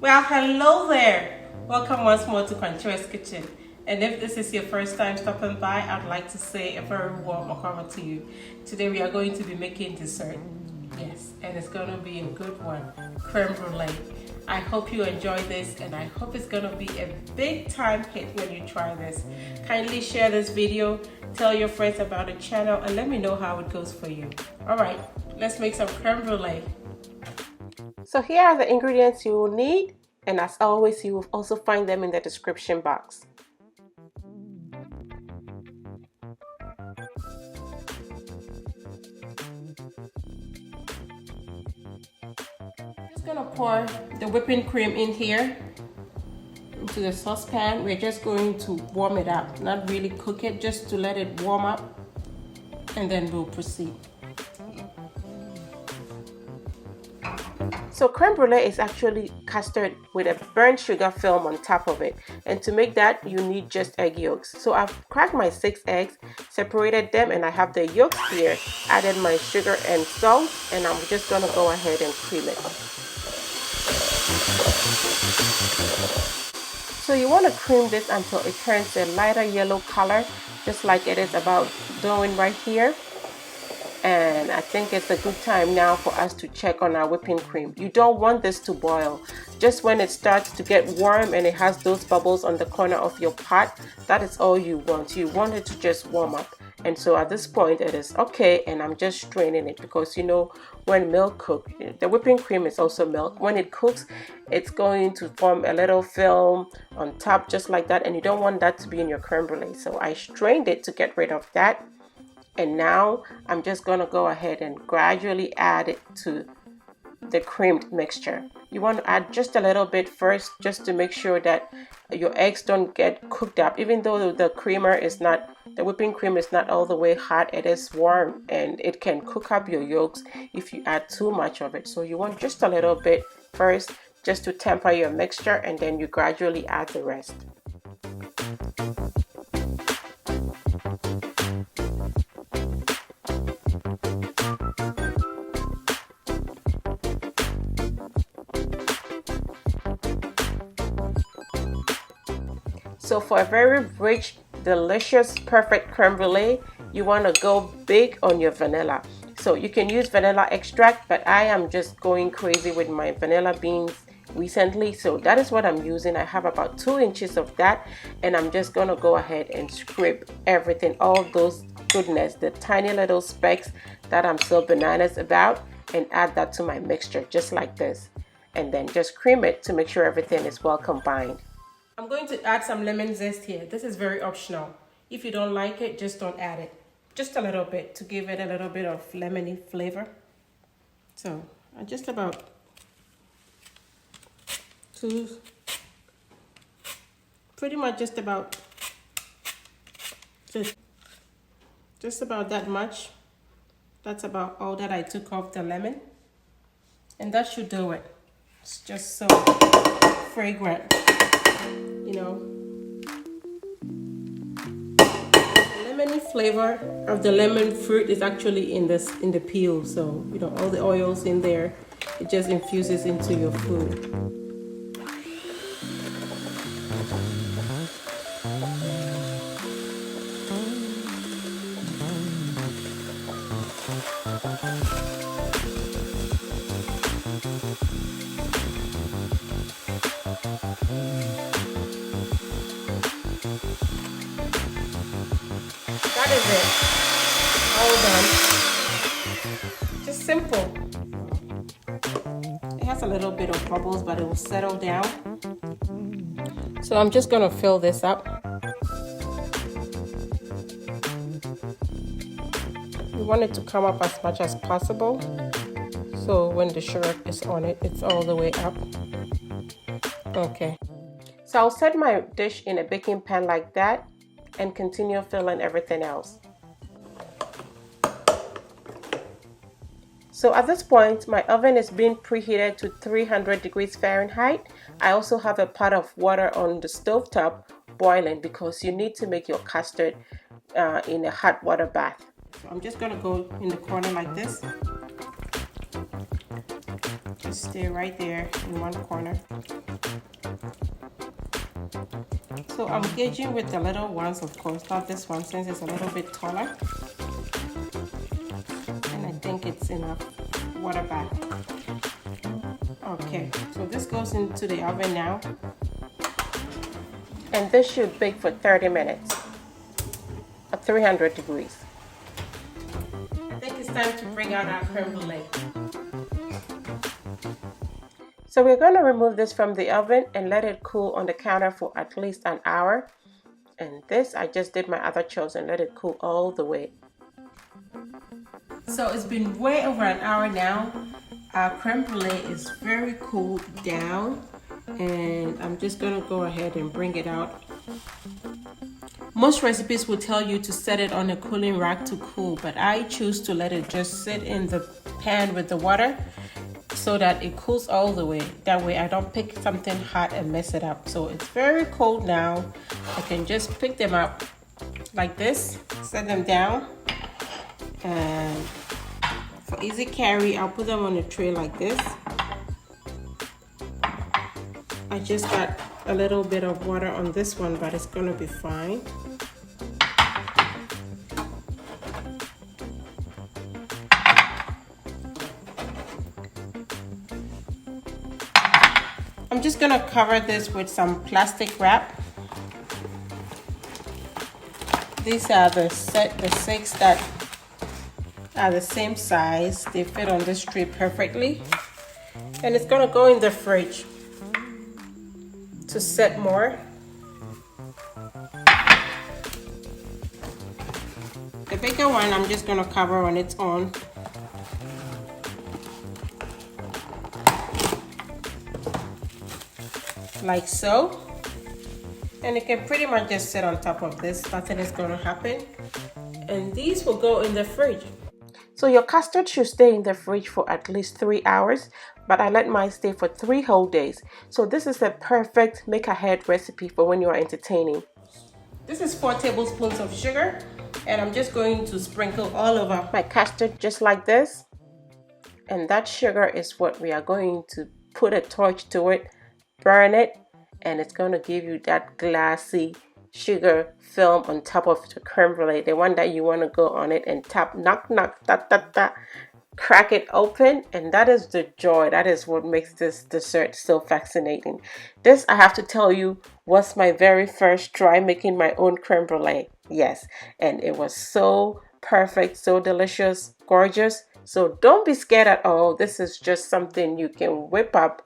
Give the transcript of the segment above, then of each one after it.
Well, hello there. Welcome once more to Concho's Kitchen. And if this is your first time stopping by, I'd like to say a very warm welcome to you. Today we are going to be making dessert. Yes, and it's going to be a good one, creme brulee. I hope you enjoy this, and I hope it's going to be a big time hit when you try this. Kindly share this video, tell your friends about the channel, and let me know how it goes for you. All right, let's make some creme brulee. So here are the ingredients you will need, and as always, you will also find them in the description box. I'm just gonna pour the whipping cream in here into the saucepan. We're just going to warm it up, not really cook it, just to let it warm up, and then we'll proceed. So creme brulee is actually custard with a burnt sugar film on top of it, and to make that you need just egg yolks. So I've cracked my 6 eggs, separated them, and I have the yolks here, added my sugar and salt, and I'm just gonna go ahead and cream it. So you want to cream this until it turns a lighter yellow color, just like it is about doing right here. And I think it's a good time now for us to check on our whipping cream. You don't want this to boil. Just when it starts to get warm and it has those bubbles on the corner of your pot, that is all you want. You want it to just warm up. And so at this point it is okay, and I'm just straining it because you know when milk cooks, the whipping cream is also milk. When it cooks, it's going to form a little film on top just like that, and you don't want that to be in your creme brulee. So I strained it to get rid of that. And now I'm just going to go ahead and gradually add it to the creamed mixture. You want to add just a little bit first, just to make sure that your eggs don't get cooked up. Even though the whipping cream is not all the way hot, it is warm and it can cook up your yolks if you add too much of it. So you want just a little bit first, just to temper your mixture, and then you gradually add the rest. So for a very rich, delicious, perfect creme brulee, you want to go big on your vanilla. So you can use vanilla extract, but I am just going crazy with my vanilla beans recently. So that is what I'm using. I have about 2 inches of that, and I'm just going to go ahead and scrape everything, all those goodness, the tiny little specks that I'm so bananas about, and add that to my mixture just like this. And then just cream it to make sure everything is well combined. I'm going to add some lemon zest here. This is very optional. If you don't like it, just don't add it. Just a little bit to give it a little bit of lemony flavor. So just about pretty much just about that much. That's about all that I took off the lemon. And that should do it. It's just so fragrant. You know, the lemony flavor of the lemon fruit is actually in the peel, so you know all the oils in there, it just infuses into your food. That is it. All done. Just simple. It has a little bit of bubbles, but it will settle down. So I'm just going to fill this up. You want it to come up as much as possible. So when the syrup is on it, it's all the way up. Okay. So I'll set my dish in a baking pan like that and continue filling everything else. So at this point, my oven is being preheated to 300 degrees Fahrenheit. I also have a pot of water on the stove top boiling because you need to make your custard in a hot water bath. So I'm just going to go in the corner like this. just stay right there in one corner. So I'm gauging with the little ones, of course, not this one since it's a little bit taller. And I think it's enough water bath. Okay, so this goes into the oven now. And this should bake for 30 minutes at 300 degrees. I think it's time to bring out our crème brûlée. So we're going to remove this from the oven and let it cool on the counter for at least an hour. And this, I just did my other chores and let it cool all the way. So it's been way over an hour now. Our crème brûlée is very cooled down. And I'm just going to go ahead and bring it out. Most recipes will tell you to set it on a cooling rack to cool, but I choose to let it just sit in the pan with the water so that it cools all the way. That way I don't pick something hot and mess it up. So it's very cold now. I can just pick them up like this, set them down, and for easy carry, I'll put them on a tray like this. I just got a little bit of water on this one, but it's gonna be fine. I'm just gonna cover this with some plastic wrap. These are the 6 that are the same size. They fit on this tray perfectly. And it's gonna go in the fridge to set more. The bigger one I'm just gonna cover on its own. Like so. And it can pretty much just sit on top of this. Nothing is gonna happen. And these will go in the fridge. So your custard should stay in the fridge for at least 3 hours, but I let mine stay for 3 whole days. So this is a perfect make-ahead recipe for when you are entertaining. This is 4 tablespoons of sugar, and I'm just going to sprinkle all over my custard just like this. And that sugar is what we are going to put a torch to it, burn it, and it's going to give you that glassy sugar film on top of the crème brûlée, the one that you want to go on it and tap, knock, knock, da, da, da, crack it open. And that is the joy. That is what makes this dessert so fascinating. This, I have to tell you, was my very first try making my own crème brûlée. Yes, and it was so perfect, so delicious, gorgeous. So don't be scared at all. This is just something you can whip up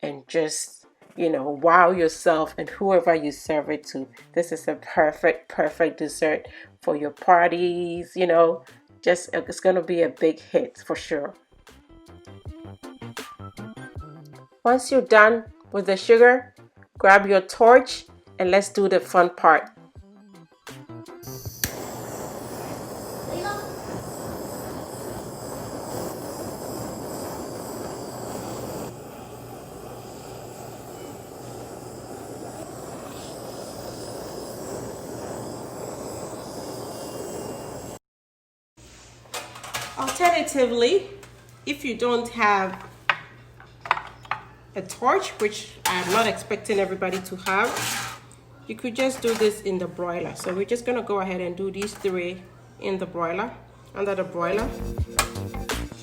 and just, you know, wow yourself and whoever you serve it to. This is a perfect dessert for your parties, you know. Just, it's gonna be a big hit for sure. Once you're done with the sugar, grab your torch and let's do the fun part. Alternatively, if you don't have a torch, which I'm not expecting everybody to have, you could just do this in the broiler. So we're just gonna go ahead and do these 3 in the broiler, under the broiler.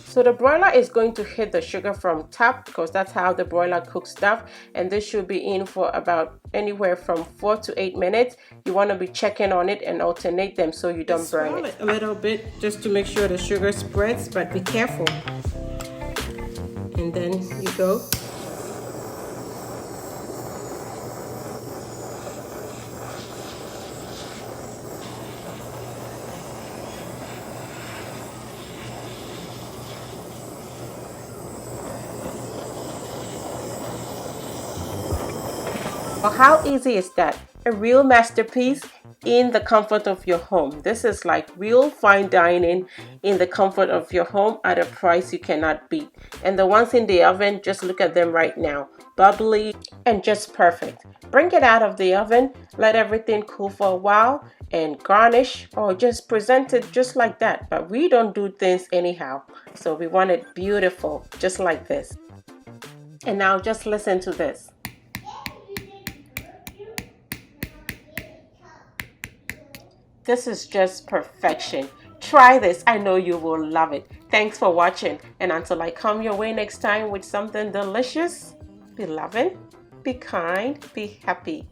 So the broiler is going to hit the sugar from top because that's how the broiler cooks stuff. And this should be in for about anywhere from 4 to 8 minutes. You want to be checking on it and alternate them so you don't burn it. A little bit just to make sure the sugar spreads, but be careful. And then you go. Well, how easy is that? A real masterpiece in the comfort of your home. This is like real fine dining in the comfort of your home at a price you cannot beat. And the ones in the oven, just look at them right now. Bubbly and just perfect. Bring it out of the oven, let everything cool for a while, and garnish or just present it just like that. But we don't do things anyhow. So we want it beautiful, just like this. And now just listen to this. This is just perfection. Try this. I know you will love it. Thanks for watching. And until I come your way next time with something delicious, be loving, be kind, be happy.